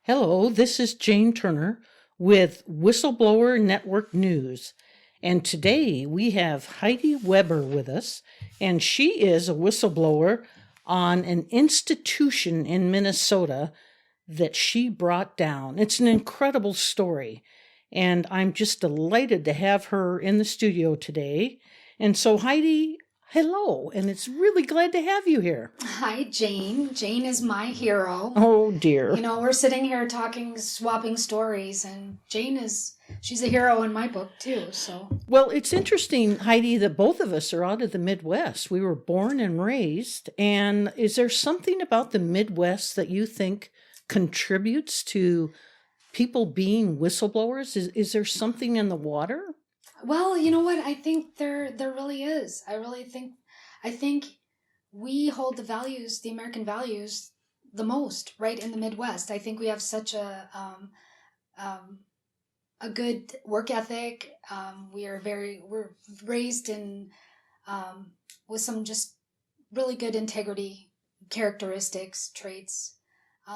Hello, this is Jane Turner with Whistleblower Network News. And today we have Heidi Weber with us, and she is a whistleblower on an institution in Minnesota that she brought down. It's an incredible story, and I'm just delighted to have her in the studio today. And so, Heidi, hello, and it's really glad to have you here. Hi, Jane. Jane is my hero. Oh, dear. You know, we're sitting here talking, swapping stories, and she's a hero in my book, too, so. Well, it's interesting, Heidi, that both of us are out of the Midwest. We were born and raised, and is there something about the Midwest that you think contributes to people being whistleblowers? Is there something in the water? Well, you know what? I think there really is. I think we hold the American values, the most right in the Midwest. I think we have such a good work ethic. We're raised in with some just really good integrity characteristics, traits.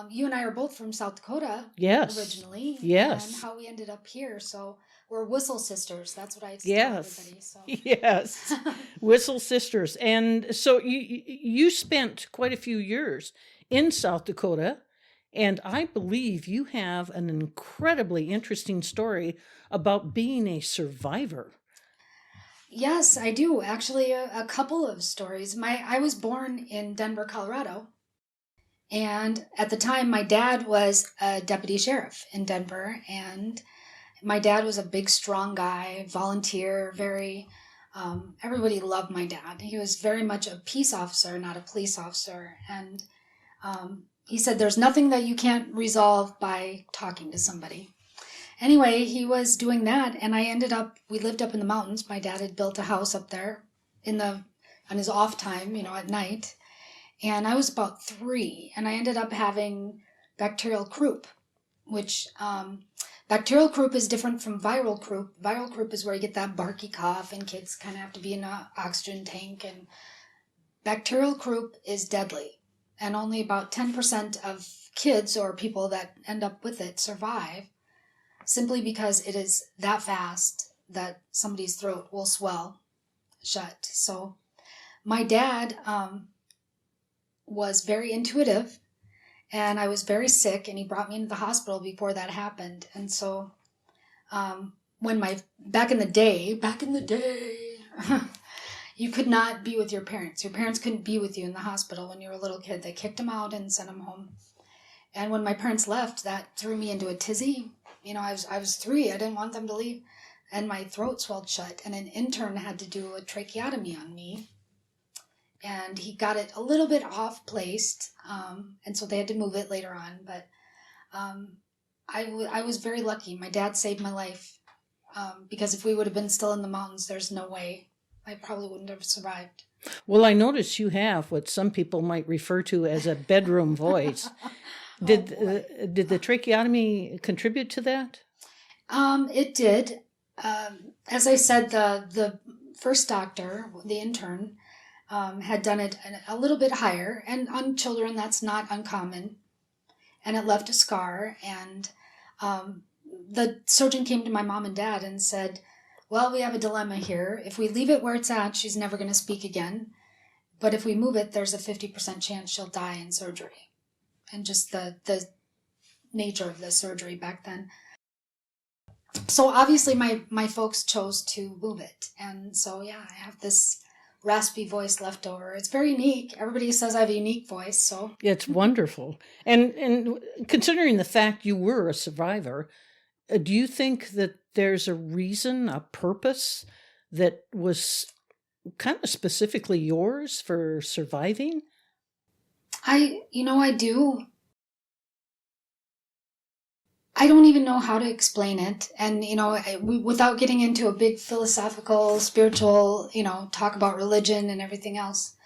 You and I are both from South Dakota. Yes. Originally. Yes. And how we ended up here. So we're Whistle Sisters. That's what I tell everybody. So. Yes. Whistle Sisters. And so you spent quite a few years in South Dakota, and I believe you have an incredibly interesting story about being a survivor. Yes, I do. Actually, a couple of stories. I was born in Denver, Colorado. And at the time, my dad was a deputy sheriff in Denver, and my dad was a big, strong guy, volunteer, everybody loved my dad. He was very much a peace officer, not a police officer. And he said, there's nothing that you can't resolve by talking to somebody. Anyway, he was doing that, and we lived up in the mountains. My dad had built a house up there on his off time, at night. And I was about 3, and I ended up having bacterial croup, which bacterial croup is different from viral croup. Viral croup is where you get that barky cough, and kids kind of have to be in an oxygen tank. And bacterial croup is deadly, and only about 10% of kids or people that end up with it survive, simply because it is that fast that somebody's throat will swell shut. So my dad was very intuitive, and I was very sick, and he brought me into the hospital before that happened. And so back in the day, you could not be with your parents. Your parents couldn't be with you in the hospital when you were a little kid. They kicked them out and sent them home. And when my parents left, that threw me into a tizzy. I was 3. I didn't want them to leave. And my throat swelled shut, and an intern had to do a tracheotomy on me. And he got it a little bit off-placed, and so they had to move it later on. But I was very lucky. My dad saved my life, because if we would have been still in the mountains, there's no way. I probably wouldn't have survived. Well, I notice you have what some people might refer to as a bedroom voice. Did the tracheotomy contribute to that? It did. As I said, the first doctor, the intern, had done it a little bit higher, and on children that's not uncommon, and it left a scar. And the surgeon came to my mom and dad and said, well, we have a dilemma here. If we leave it where it's at, she's never going to speak again, but if we move it, there's a 50% chance she'll die in surgery. And just the nature of the surgery back then. So obviously my folks chose to move it, and so I have this raspy voice left over. It's very unique. Everybody says I have a unique voice, so. It's wonderful. And considering the fact you were a survivor, do you think that there's a reason, a purpose that was kind of specifically yours for surviving? I do. I don't even know how to explain it. And, without getting into a big philosophical, spiritual, talk about religion and everything else,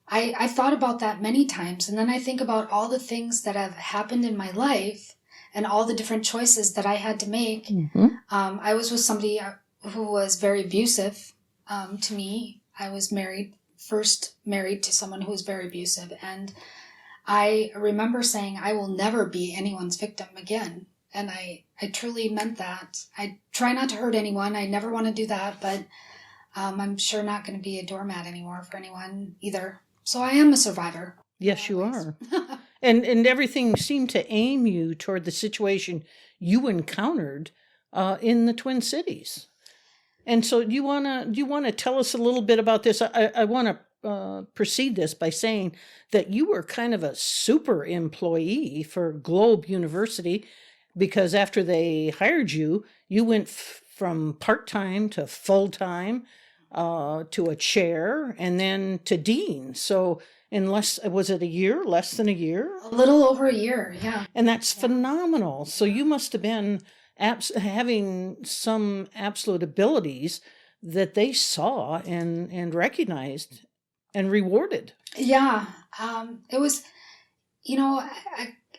I thought about that many times. And then I think about all the things that have happened in my life and all the different choices that I had to make. Mm-hmm. I was with somebody who was very abusive to me. I was first married to someone who was very abusive. And I remember saying, I will never be anyone's victim again. And I truly meant that. I try not to hurt anyone. I never want to do that, but I'm sure not going to be a doormat anymore for anyone either. So I am a survivor. Yes, you are. And everything seemed to aim you toward the situation you encountered in the Twin Cities. And so do you want to tell us a little bit about this? I want to precede this by saying that you were kind of a super employee for Globe University, because after they hired you, you went from part-time to full-time, to a chair, and then to dean. So was it a year, less than a year? A little over a year, yeah. And that's phenomenal. So you must have been having some absolute abilities that they saw and recognized and rewarded. Yeah. It was,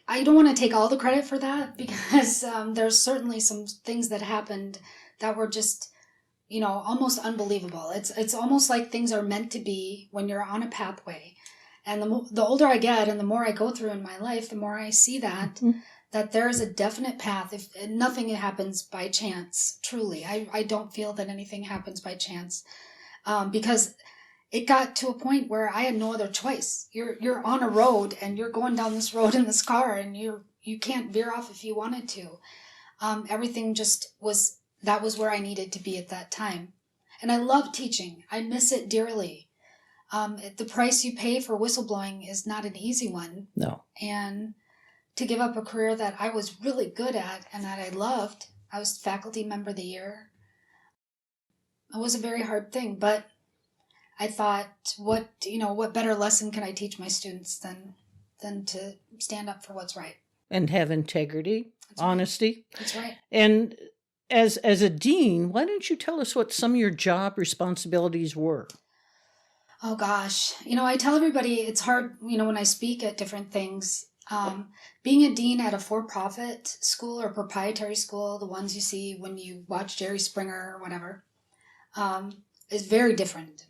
I don't want to take all the credit for that, because there's certainly some things that happened that were just, almost unbelievable. It's almost like things are meant to be when you're on a pathway. And the older I get and the more I go through in my life, the more I see that there is a definite path. If nothing happens by chance, truly. I don't feel that anything happens by chance, because it got to a point where I had no other choice. You're on a road and you're going down this road in this car, and you can't veer off if you wanted to. Everything just that was where I needed to be at that time. And I love teaching. I miss it dearly. The price you pay for whistleblowing is not an easy one. No. And to give up a career that I was really good at and that I loved, I was faculty member of the year. It was a very hard thing, but I thought, what better lesson can I teach my students than to stand up for what's right and have integrity, honesty. That's right. And as a dean, why don't you tell us what some of your job responsibilities were? Oh gosh, I tell everybody it's hard, when I speak at different things. Being a dean at a for-profit school or proprietary school, the ones you see when you watch Jerry Springer or whatever, is very different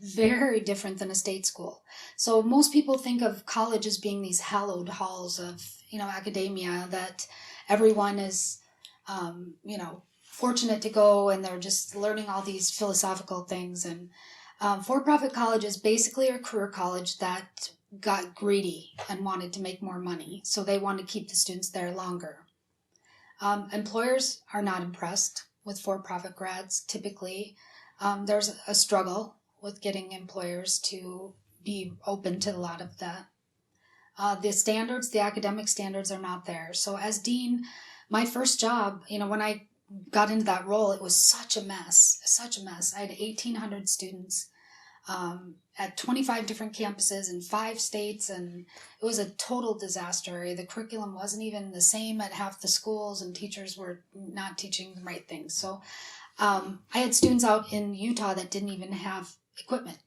than a state school. So most people think of college as being these hallowed halls of, academia that everyone is, fortunate to go, and they're just learning all these philosophical things. And for-profit college is basically a career college that got greedy and wanted to make more money. So they want to keep the students there longer. Employers are not impressed with for-profit grads. Typically, there's a struggle with getting employers to be open to a lot of that. The academic standards are not there. So as dean, my first job, when I got into that role, it was such a mess. I had 1,800 students at 25 different campuses in 5 states, and it was a total disaster. The curriculum wasn't even the same at half the schools, and teachers were not teaching the right things. So I had students out in Utah that didn't even have equipment.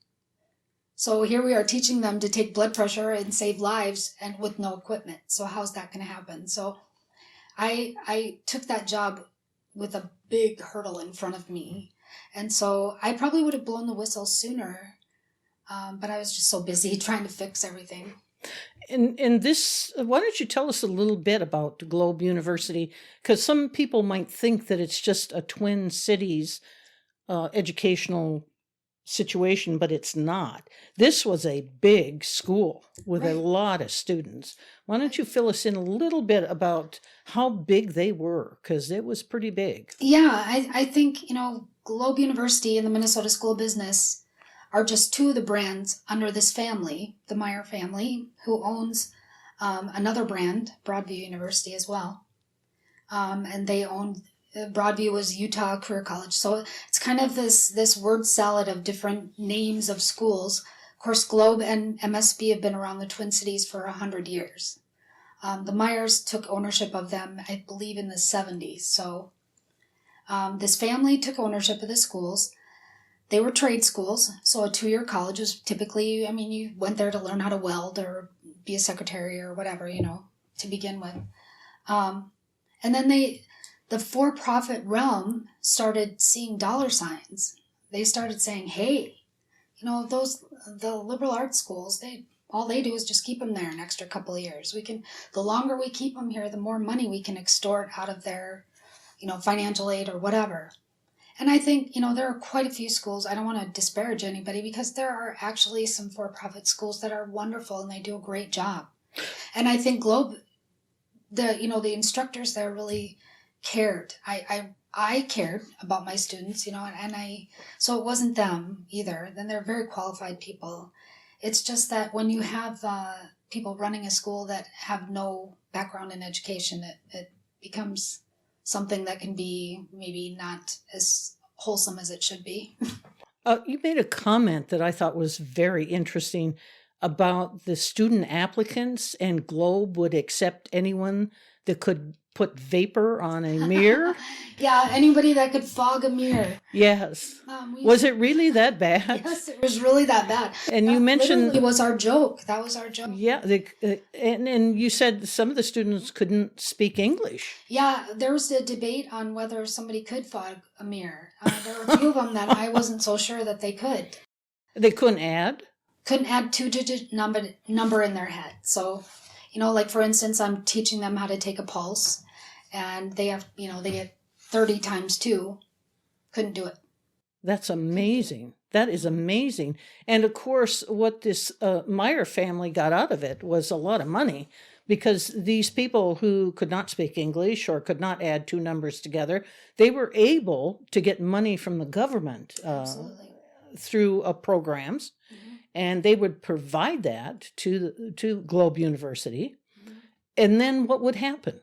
So here we are teaching them to take blood pressure and save lives, and with no equipment. So how's that going to happen? So I took that job with a big hurdle in front of me. And so I probably would have blown the whistle sooner, but I was just so busy trying to fix everything. And this, why don't you tell us a little bit about Globe University? Because some people might think that it's just a Twin Cities educational situation, but it's not. This was a big school with a lot of students. Why don't you fill us in a little bit about how big they were? Because it was pretty big. Yeah, I think, Globe University and the Minnesota School of Business are just 2 of the brands under this family, the Meyer family, who owns another brand, Broadview University as well. And they own, Broadview was Utah Career College. So it's kind of this word salad of different names of schools. Of course, Globe and MSB have been around the Twin Cities for 100 years. The Meyers took ownership of them, I believe, in the 70s. So this family took ownership of the schools. They were trade schools, so a 2-year college was typically, you went there to learn how to weld or be a secretary or whatever, to begin with. And then the for-profit realm started seeing dollar signs. They started saying, hey, the liberal arts schools, all they do is just keep them there an extra couple of years. The longer we keep them here, the more money we can extort out of their, financial aid or whatever. And I think, there are quite a few schools. I don't want to disparage anybody because there are actually some for-profit schools that are wonderful and they do a great job. And I think Globe, the instructors there really cared. I cared about my students, so it wasn't them either. Then they're very qualified people. It's just that when you have people running a school that have no background in education, it becomes something that can be maybe not as wholesome as it should be. You made a comment that I thought was very interesting about the student applicants, and Globe would accept anyone that could put vapor on a mirror. Yeah, anybody that could fog a mirror. Yes. Was it really that bad? Yes, it was really that bad. And you mentioned it was our joke. That was our joke. Yeah, and you said some of the students couldn't speak English. Yeah, there was a debate on whether somebody could fog a mirror. There were a few of them that I wasn't so sure that they could. They couldn't add? Couldn't add 2-digit number in their head. So, like for instance, I'm teaching them how to take a pulse, and they have, they get 30 times 2. Couldn't do it. That's amazing. That is amazing. And of course, what this Meyer family got out of it was a lot of money, because these people who could not speak English or could not add 2 numbers together, they were able to get money from the government through programs. Mm-hmm. And they would provide that to Globe University. Mm-hmm. And then what would happen?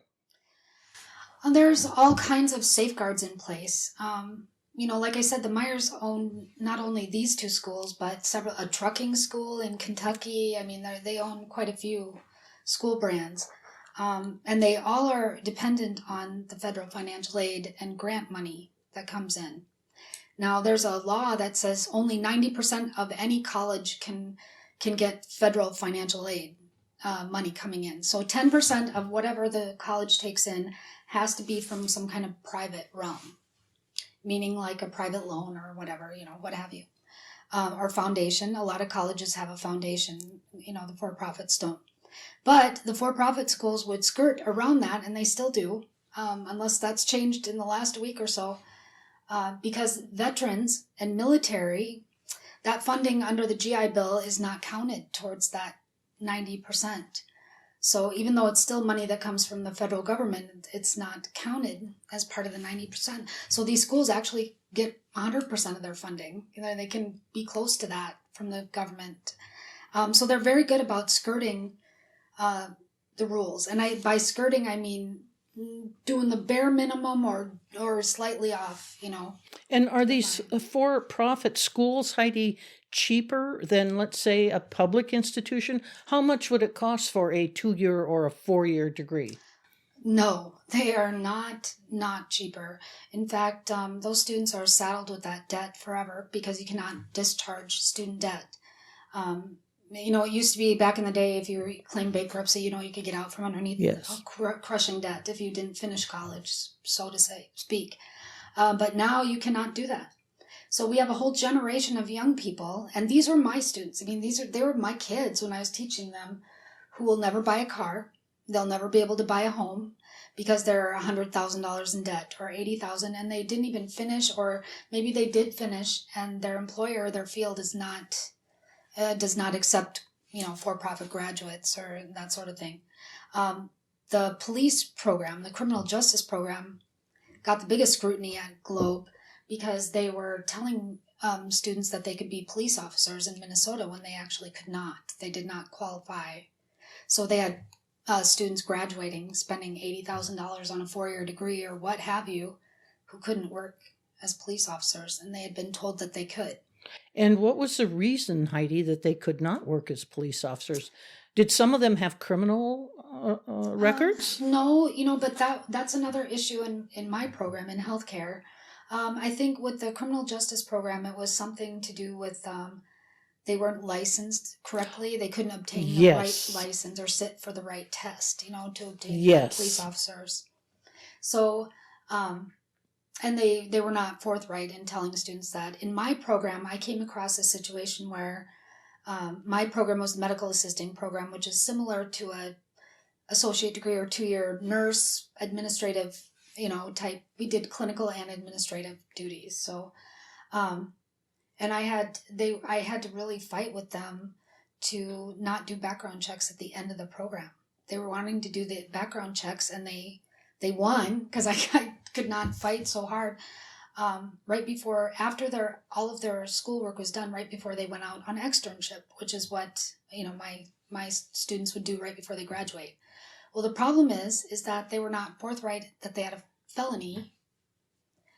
There's all kinds of safeguards in place. Like I said, the Meyers own not only these 2 schools, but a trucking school in Kentucky. I mean, they own quite a few school brands. And they all are dependent on the federal financial aid and grant money that comes in. Now, there's a law that says only 90% of any college can get federal financial aid money coming in. So 10% of whatever the college takes in has to be from some kind of private realm, meaning like a private loan or whatever, what have you. Or foundation. A lot of colleges have a foundation, the for-profits don't. But the for-profit schools would skirt around that, and they still do, unless that's changed in the last week or so. Because veterans and military, that funding under the GI Bill is not counted towards that 90%. So even though it's still money that comes from the federal government, it's not counted as part of the 90%. So these schools actually get 100% of their funding. They can be close to that from the government. So they're very good about skirting the rules. And by skirting, I mean doing the bare minimum or slightly off, And are these for-profit schools, Heidi, cheaper than, let's say, a public institution? How much would it cost for a 2-year or a 4-year degree? No, they are not cheaper. In fact, those students are saddled with that debt forever because you cannot discharge student debt. It used to be back in the day, if you claimed bankruptcy, you could get out from underneath crushing debt if you didn't finish college, so to speak. But now you cannot do that. So we have a whole generation of young people, and these were my students. I mean, they were my kids when I was teaching them, who will never buy a car. They'll never be able to buy a home because they're $100,000 in debt or $80,000, and they didn't even finish, or maybe they did finish, and their employer, their field does not accept, for-profit graduates or that sort of thing. The police program, the criminal justice program, got the biggest scrutiny at Globe because they were telling students that they could be police officers in Minnesota when they actually could not. They did not qualify. So they had students graduating, spending $80,000 on a 4-year degree or what have you, who couldn't work as police officers, and they had been told that they could. And what was the reason, Heidi, that they could not work as police officers? Did some of them have criminal records? No, but that's another issue in my program in healthcare. I think with the criminal justice program, it was something to do with they weren't licensed correctly. They couldn't obtain the right license or sit for the right test, to obtain police officers. So, and they were not forthright in telling students that. In my program, I came across a situation where My program was the medical assisting program, which is similar to a associate degree or 2-year nurse administrative, type. We did clinical and administrative duties. So, and I had to really fight with them to not do background checks at the end of the program. They were wanting to do the background checks, and they won because I could not fight so hard. Right before, after all of their schoolwork was done, right before they went out on externship, which is what my students would do right before they graduate. Well, the problem is that they were not forthright that they had a felony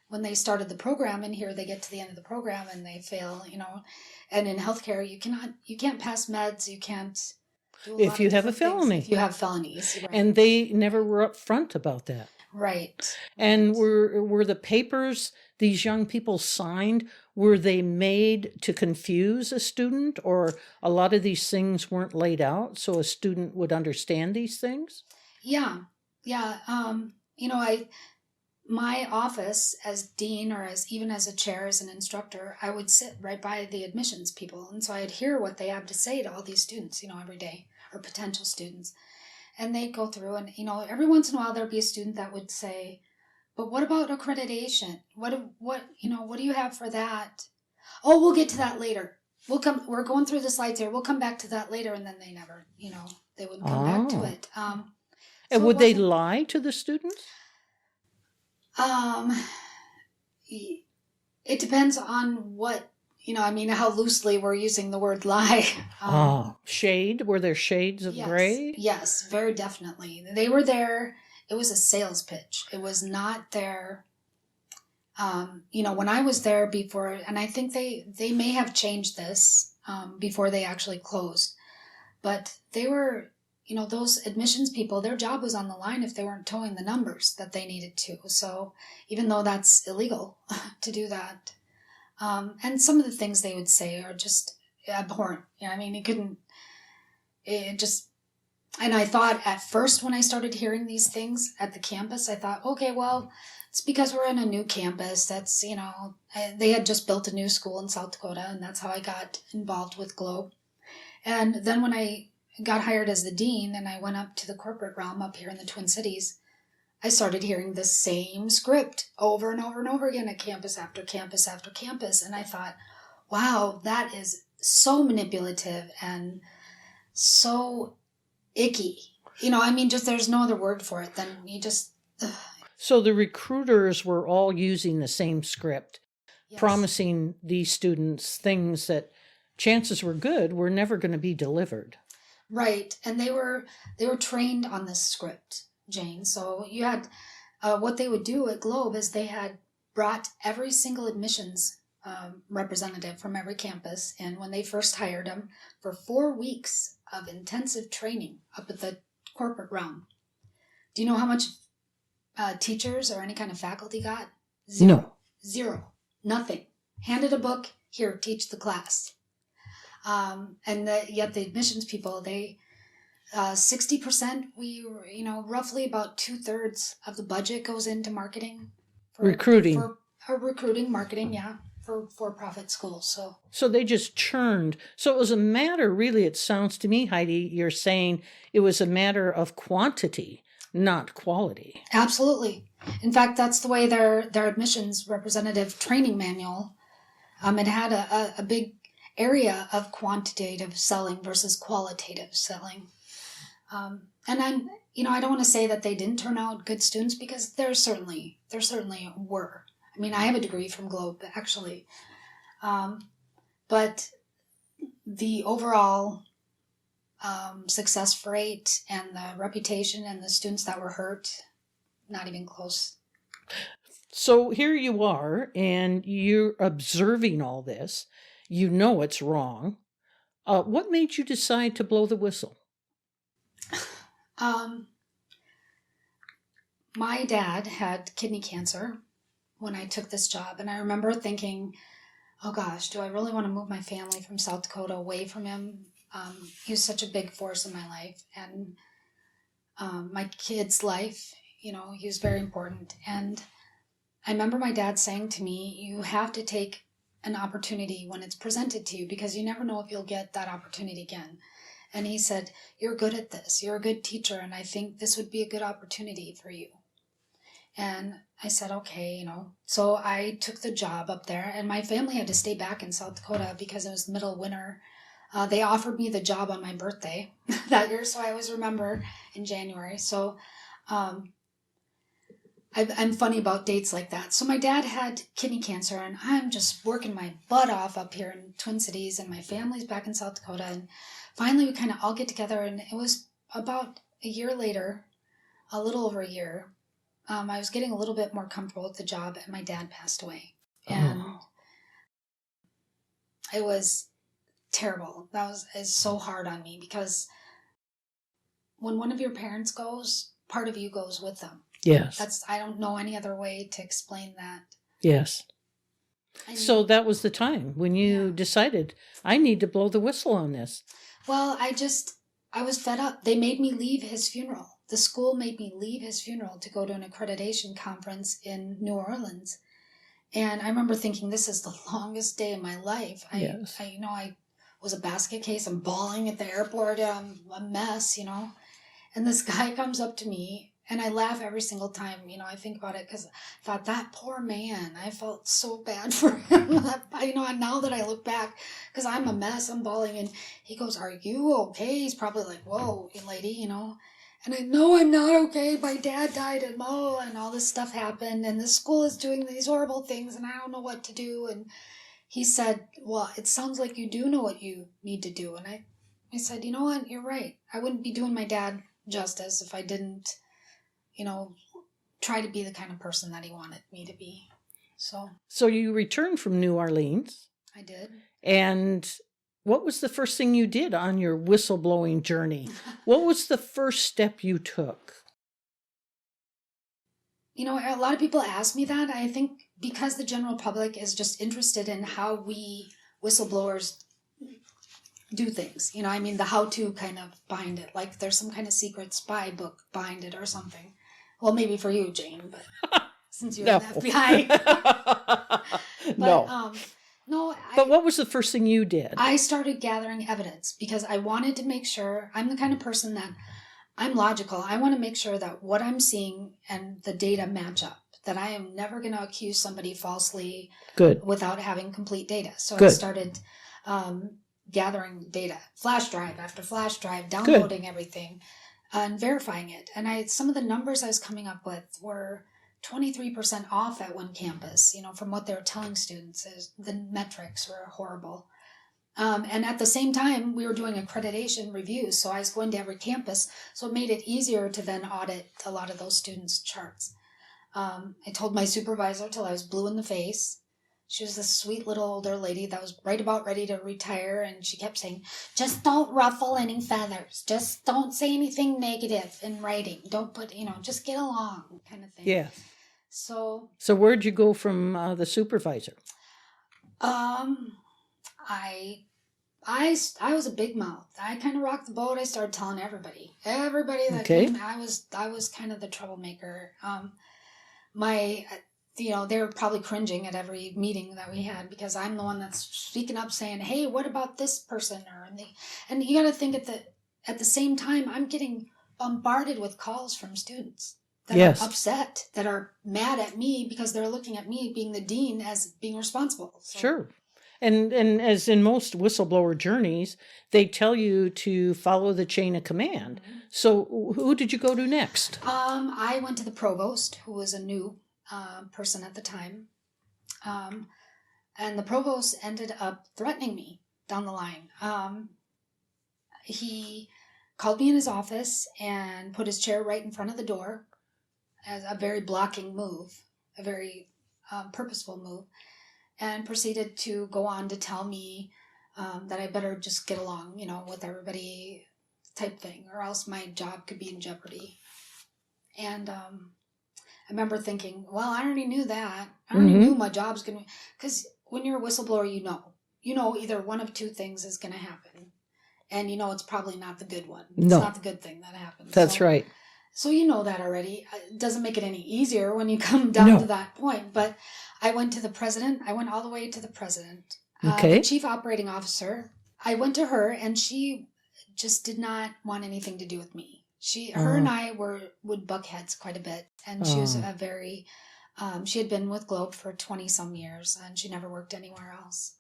when they started the program, and here they get to the end of the program and they fail. And in healthcare, you can't pass meds, you can't do a lot If you of have a different things felony. if you have felonies, right? And they never were upfront about that. Right. And were the papers these young people signed, were they made to confuse a student, or a lot of these things weren't laid out so a student would understand these things? Yeah. My office as dean, or even as a chair, as an instructor, I would sit right by the admissions people. And so I'd hear what they have to say to all these students, every day, or potential students. And they'd go through, and, every once in a while there'd be a student that would say, but what about accreditation? What do you have for that? Oh, we'll get to that later. We're going through the slides here. We'll come back to that later. And then they never, they wouldn't come back to it. And would they lie to the students? It depends on what, how loosely we're using the word lie. Shade? Were there shades of gray? Yes, very definitely. They were there. It was a sales pitch. It was not their, when I was there before, and I think they may have changed this before they actually closed, but they were, those admissions people, their job was on the line if they weren't towing the numbers that they needed to. So even though that's illegal to do that, and some of the things they would say are just abhorrent. And I thought at first when I started hearing these things at the campus, I thought, okay, well, it's because we're in a new campus. That's, they had just built a new school in South Dakota, and that's how I got involved with Globe. And then when I got hired as the dean and I went up to the corporate realm up here in the Twin Cities, I started hearing the same script over and over and over again at campus after campus after campus. And I thought, wow, that is so manipulative and so icky. Just there's no other word for it than you just... So the recruiters were all using the same script, yes, promising these students things that chances were good were never going to be delivered. Right. And they were trained on this script, Jane. So you had, what they would do at Globe is they had brought every single admissions representative from every campus. And when they first hired them for 4 weeks of intensive training up at the corporate realm, do you know how much teachers or any kind of faculty got? Zero. Nothing. Handed a book, here, teach the class. Yet the admissions people, 60%, roughly about 2/3 of the budget goes into marketing. Recruiting. For recruiting, marketing, yeah, for for-profit schools. So they just churned. So it was a matter, really, it sounds to me, Heidi, you're saying it was a matter of quantity, not quality. Absolutely. In fact, that's the way their admissions representative training manual, it had a big area of quantitative selling versus qualitative selling. And I'm, I don't want to say that they didn't turn out good students, because there certainly were. I have a degree from Globe, actually. But the overall success rate and the reputation and the students that were hurt, not even close. So here you are, and you're observing all this. You know it's wrong. What made you decide to blow the whistle? My dad had kidney cancer when I took this job, and I remember thinking, oh gosh, do I really want to move my family from South Dakota away from him? He was such a big force in my life, and my kid's life, he was very important. And I remember my dad saying to me, you have to take an opportunity when it's presented to you, because you never know if you'll get that opportunity again. And he said, you're good at this. You're a good teacher, and I think this would be a good opportunity for you. And I said, okay, So I took the job up there, and my family had to stay back in South Dakota because it was middle of winter. They offered me the job on my birthday that year, so I always remember in January. So I'm funny about dates like that. So my dad had kidney cancer, and I'm just working my butt off up here in Twin Cities, and my family's back in South Dakota. And finally, we kind of all get together, and it was about a year later, a little over a year. I was getting a little bit more comfortable with the job, and my dad passed away. And it was terrible. Is so hard on me, because when one of your parents goes, part of you goes with them. Yes. I don't know any other way to explain that. Yes. So that was the time when you decided, I need to blow the whistle on this. Well, I was fed up. They made me leave his funeral. The school made me leave his funeral to go to an accreditation conference in New Orleans. And I remember thinking, this is the longest day of my life. I was a basket case. I'm bawling at the airport. I'm a mess, And this guy comes up to me, and I laugh every single time, I think about it, because I thought, that poor man, I felt so bad for him. And now that I look back, because I'm a mess, I'm bawling, and he goes, are you okay? He's probably like, whoa, lady, And I know I'm not okay. My dad died, and all this stuff happened, and the school is doing these horrible things, and I don't know what to do. And he said, well, it sounds like you do know what you need to do. And I said, you know what? You're right. I wouldn't be doing my dad justice if I didn't, try to be the kind of person that he wanted me to be. So you returned from New Orleans. I did. And what was the first thing you did on your whistleblowing journey? What was the first step you took? A lot of people ask me that. I think because the general public is just interested in how we whistleblowers do things. The how-to kind of behind it. Like there's some kind of secret spy book behind it or something. Well, maybe for you, Jane, but since you're in the FBI. No. But what was the first thing you did? I started gathering evidence because I wanted to make sure. I'm the kind of person that I'm logical. I want to make sure that what I'm seeing and the data match up, that I am never going to accuse somebody falsely without having complete data. So I started gathering data, flash drive after flash drive, downloading everything and verifying it. And some of the numbers I was coming up with were 23% off at one campus, from what they were telling students. The metrics were horrible. And at the same time, we were doing accreditation reviews, so I was going to every campus, so it made it easier to then audit a lot of those students' charts. I told my supervisor till I was blue in the face. She was this sweet little older lady that was right about ready to retire, and she kept saying, just don't ruffle any feathers. Just don't say anything negative in writing. Don't put, just get along kind of thing. Yeah. So where'd you go from the supervisor? I was a big mouth. I kind of rocked the boat. I started telling everybody that came. I was kind of the troublemaker. They were probably cringing at every meeting that we had because I'm the one that's speaking up saying, hey, what about this person? And you got to think at the same time, I'm getting bombarded with calls from students that are upset, that are mad at me because they're looking at me being the dean as being responsible. So. Sure. And as in most whistleblower journeys, they tell you to follow the chain of command. Mm-hmm. So who did you go to next? I went to the provost, who was a new person at the time. And the provost ended up threatening me down the line. He called me in his office and put his chair right in front of the door as a very blocking move, a very purposeful move, and proceeded to go on to tell me that I better just get along, with everybody type thing, or else my job could be in jeopardy. And I remember thinking, well, I already knew that. I already knew my job's going to... Because when you're a whistleblower, you know either one of two things is going to happen. And it's probably not the good one. It's not the good thing that happens. That's right. So you know that already. It doesn't make it any easier when you come down to that point. But I went to the president. I went all the way to the president. Okay. The chief operating officer. I went to her, and she just did not want anything to do with me. Her and I would buck heads quite a bit, and she was a very. She had been with Globe for 20 some years, and she never worked anywhere else.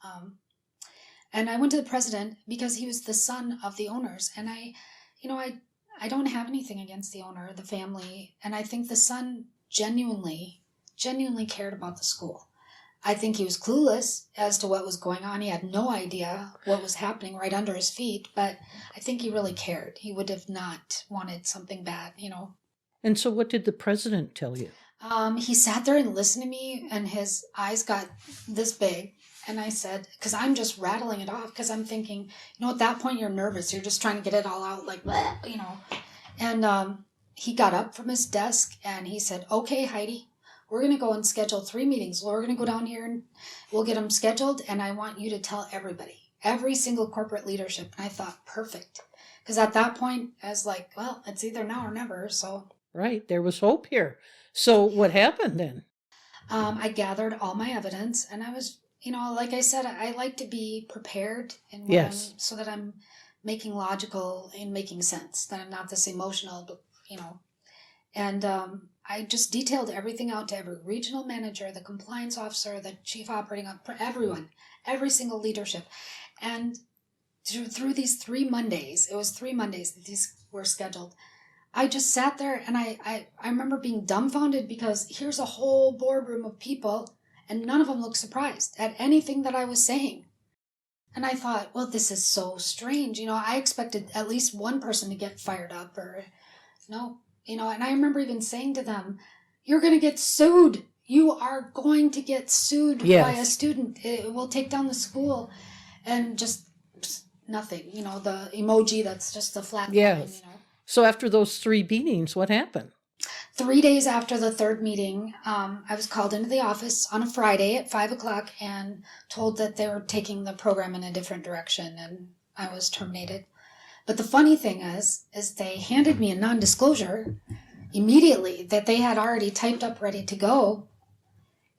And I went to the president because he was the son of the owners, and I don't have anything against the owner, the family, and I think the son genuinely cared about the school. I think he was clueless as to what was going on. He had no idea what was happening right under his feet, but I think he really cared. He would have not wanted something bad, And so what did the president tell you? He sat there and listened to me, and his eyes got this big. And I said, because I'm just rattling it off, because I'm thinking, at that point you're nervous. You're just trying to get it all out, like, bleh. And he got up from his desk and he said, okay, Heidi, we're going to go and schedule 3 meetings. We're going to go down here and we'll get them scheduled. And I want you to tell everybody, every single corporate leadership. And I thought, perfect. Because at that point, I was like, well, it's either now or never. So right. There was hope here. So what happened then? I gathered all my evidence, and I was, like I said, I like to be prepared and so that I'm making logical and making sense, that I'm not this emotional, but, and I just detailed everything out to every regional manager, the compliance officer, the chief operating officer, everyone, every single leadership. And through these 3 Mondays, it was 3 Mondays that these were scheduled, I just sat there and I remember being dumbfounded, because here's a whole boardroom of people and none of them looked surprised at anything that I was saying. And I thought, well, this is so strange. I expected at least one person to get fired up or no, and I remember even saying to them, you're going to get sued. You are going to get sued by a student. It will take down the school. And just nothing, the emoji that's just the flat line, So after those 3 meetings, what happened? 3 days after the 3rd meeting, I was called into the office on a Friday at 5:00 and told that they were taking the program in a different direction, and I was terminated. But the funny thing is they handed me a non-disclosure immediately that they had already typed up ready to go.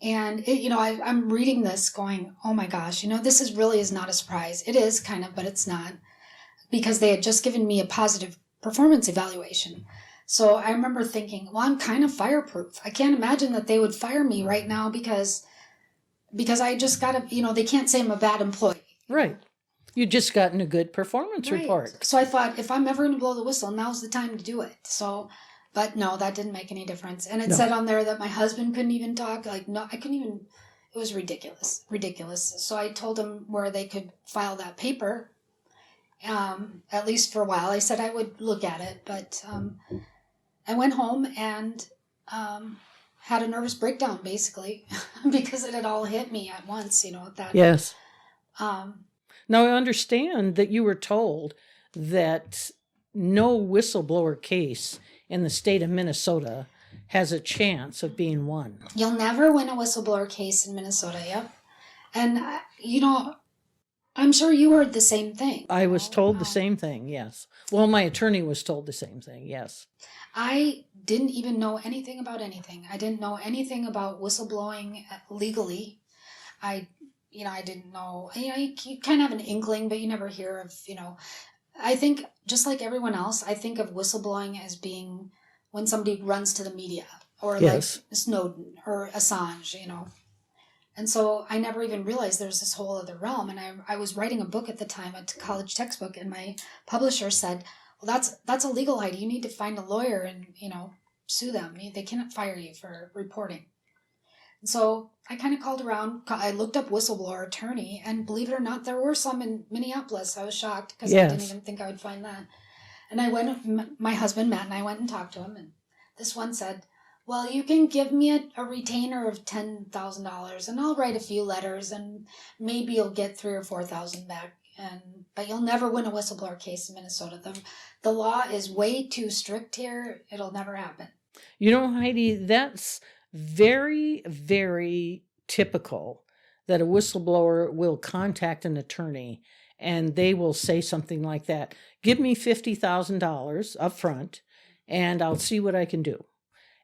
And I'm reading this going, oh my gosh, this is not a surprise. It is kind of, but it's not, because they had just given me a positive performance evaluation. So I remember thinking, well, I'm kind of fireproof. I can't imagine that they would fire me right now because I just got to, they can't say I'm a bad employee. Right. You just gotten a good performance report. So I thought, if I'm ever going to blow the whistle, now's the time to do it. So, but no, that didn't make any difference. And it said on there that my husband couldn't even talk. Like, no, I couldn't even, it was ridiculous. So I told them where they could file that paper, at least for a while. I said I would look at it, but I went home and had a nervous breakdown, basically, because it had all hit me at once, that. Yes. Now, I understand that you were told that no whistleblower case in the state of Minnesota has a chance of being won. You'll never win a whistleblower case in Minnesota, yep. And, I'm sure you heard the same thing. I was told the same thing, yes. Well, my attorney was told the same thing, yes. I didn't even know anything about anything. I didn't know anything about whistleblowing legally. I didn't know. You kind of have an inkling, but you never hear of, I think, just like everyone else, I think of whistleblowing as being when somebody runs to the media, or like Snowden or Assange, And so I never even realized there's this whole other realm. And I was writing a book at the time, a college textbook, and my publisher said, well, that's illegal, Heidi. You need to find a lawyer and, sue them. They cannot fire you for reporting. And so I kind of called around. I looked up whistleblower attorney, and believe it or not, there were some in Minneapolis. I was shocked because I didn't even think I would find that. And I went, my husband, Matt, and I went and talked to him. And this one said, well, you can give me a retainer of $10,000 and I'll write a few letters and maybe you'll get $3,000 or $4,000 back. But you'll never win a whistleblower case in Minnesota. The law is way too strict here. It'll never happen. Heidi, that's very, very typical that a whistleblower will contact an attorney and they will say something like that. Give me $50,000 up front and I'll see what I can do.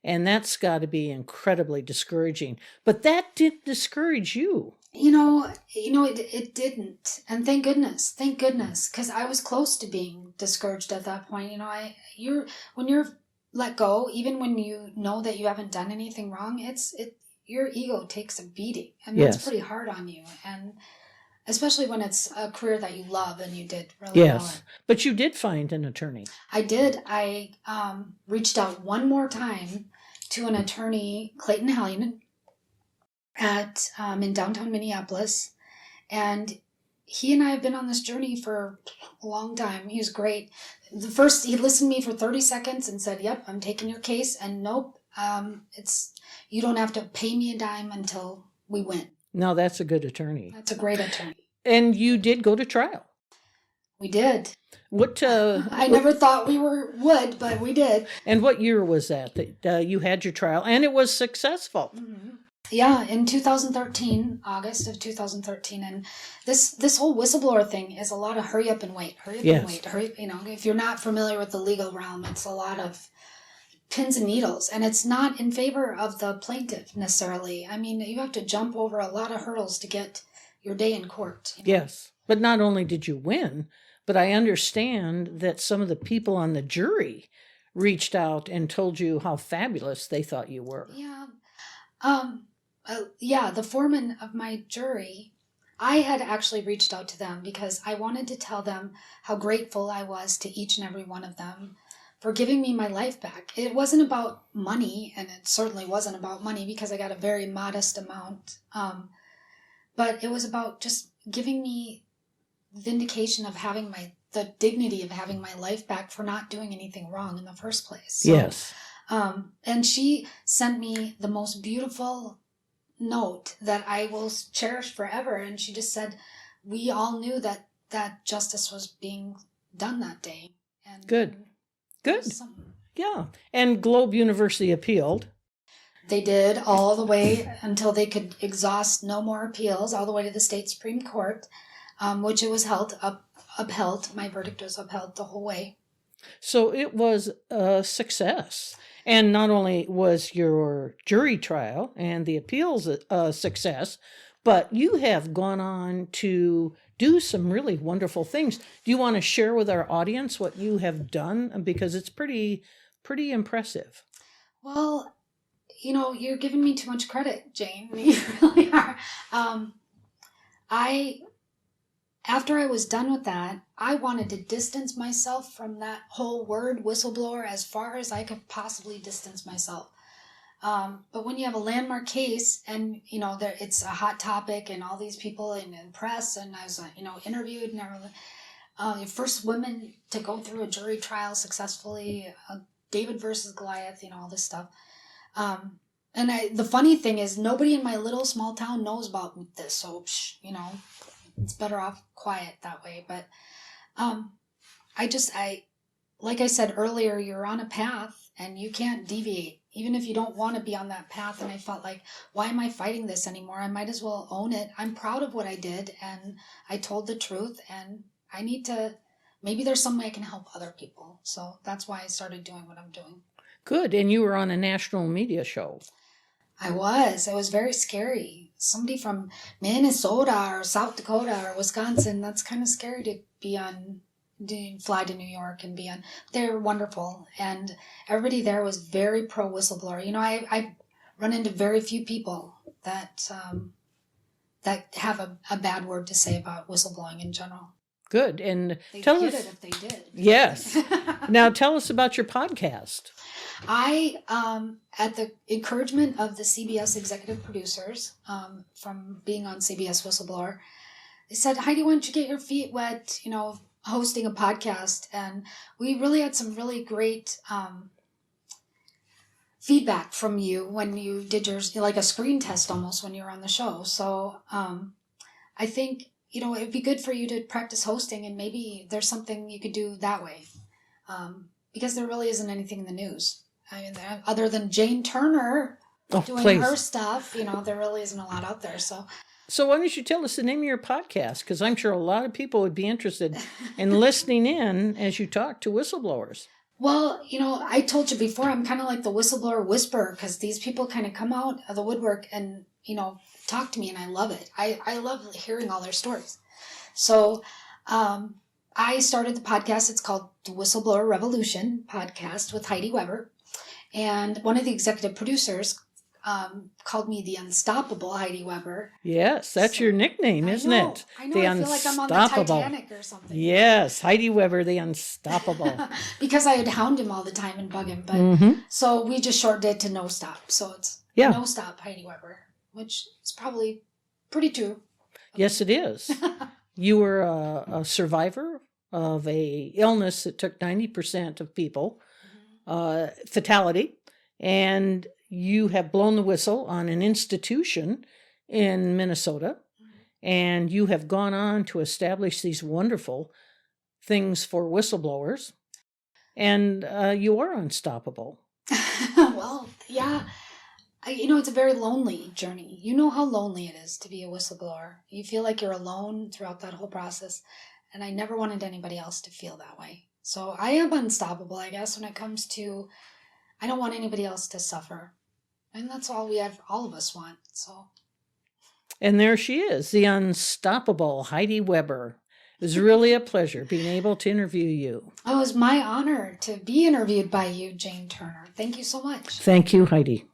And that's got to be incredibly discouraging. But that didn't discourage you. It didn't. And thank goodness, because I was close to being discouraged at that point. When you're let go, even when you know that you haven't done anything wrong, your ego takes a beating, and that's pretty hard on you. And especially when it's a career that you love and you did really well. Yes, but you did find an attorney. I did. I reached out one more time to an attorney, Clayton Hallinan, in downtown Minneapolis, and he and I have been on this journey for a long time. He was great. He listened to me for 30 seconds and said, "Yep, I'm taking your case, and nope, you don't have to pay me a dime until we win." Now that's a good attorney. That's a great attorney. And you did go to trial. We did. What? I never thought we would, but we did. And what year was that you had your trial, and it was successful? Mm-hmm. Yeah, in 2013, August of 2013, and this whole whistleblower thing is a lot of hurry up and wait, and wait. If you're not familiar with the legal realm, it's a lot of pins and needles, and it's not in favor of the plaintiff necessarily. I mean, you have to jump over a lot of hurdles to get your day in court. Yes, but not only did you win, but I understand that some of the people on the jury reached out and told you how fabulous they thought you were. Yeah. The foreman of my jury, I had actually reached out to them because I wanted to tell them how grateful I was to each and every one of them for giving me my life back. It wasn't about money, and it certainly wasn't about money because I got a very modest amount. But it was about just giving me vindication of having the dignity of having my life back for not doing anything wrong in the first place. So, yes. And she sent me the most beautiful note that I will cherish forever. And she just said, we all knew that justice was being done that day. And Good. Yeah. And Globe University appealed. They did all the way until they could exhaust no more appeals, all the way to the state Supreme Court, which it was upheld. My verdict was upheld the whole way. So it was a success. And not only was your jury trial and the appeals a success, but you have gone on to do some really wonderful things. Do you want to share with our audience what you have done? Because it's pretty impressive. Well, you're giving me too much credit, Jane. You really are. After I was done with that, I wanted to distance myself from that whole word whistleblower as far as I could possibly distance myself. But when you have a landmark case and, it's a hot topic and all these people in the press, and I was, interviewed and everything, the first women to go through a jury trial successfully, David versus Goliath, all this stuff. And the funny thing is nobody in my little small town knows about this. So, it's better off quiet that way. But like I said earlier, you're on a path and you can't deviate, even if you don't want to be on that path. And I felt like, why am I fighting this anymore? I might as well own it. I'm proud of what I did, and I told the truth, and I need to, maybe there's some way I can help other people. So that's why I started doing what I'm doing. Good. And you were on a national media show. I was. It was very scary. Somebody from Minnesota or South Dakota or Wisconsin, that's kind of scary to be on, fly to New York and be on. They're wonderful. And everybody there was very pro whistleblower. I run into very few people that have a bad word to say about whistleblowing in general. Good. And They'd tell get us it if they did. Yes. Now tell us about your podcast. I, at the encouragement of the CBS executive producers, from being on CBS Whistleblower, they said, Heidi, why don't you get your feet wet, hosting a podcast? And we really had some really great feedback from you when you did yours, like a screen test almost when you were on the show. So I think, it'd be good for you to practice hosting, and maybe there's something you could do that way. Because there really isn't anything in the news. I mean, other than Jane Turner doing her stuff, there really isn't a lot out there. So why don't you tell us the name of your podcast? Because I'm sure a lot of people would be interested in listening in as you talk to whistleblowers. Well, I told you before, I'm kind of like the whistleblower whisperer because these people kind of come out of the woodwork and, talk to me, and I love it. I love hearing all their stories. So I started the podcast. It's called the Whistleblower Revolution Podcast with Heidi Weber. And one of the executive producers called me the Unstoppable Heidi Weber. Yes, that's your nickname, isn't it? I know. The I feel like I'm on the Unstoppable. Titanic or something. Yes, Heidi Weber, the Unstoppable. Because I would hound him all the time and bug him. But so we just shortened it to No Stop. So it's No Stop Heidi Weber, which is probably pretty true. Yes, it is. You were a survivor of a illness that took 90% of people, fatality, and you have blown the whistle on an institution in Minnesota, and you have gone on to establish these wonderful things for whistleblowers, and you are unstoppable. Well, yeah. It's a very lonely journey. You know how lonely it is to be a whistleblower. You feel like you're alone throughout that whole process, and I never wanted anybody else to feel that way. So I am unstoppable, I guess, when it comes to, I don't want anybody else to suffer. And that's all all of us want, so. And there she is, the unstoppable Heidi Weber. It was really a pleasure being able to interview you. Oh, it was my honor to be interviewed by you, Jane Turner. Thank you so much. Thank you, Heidi.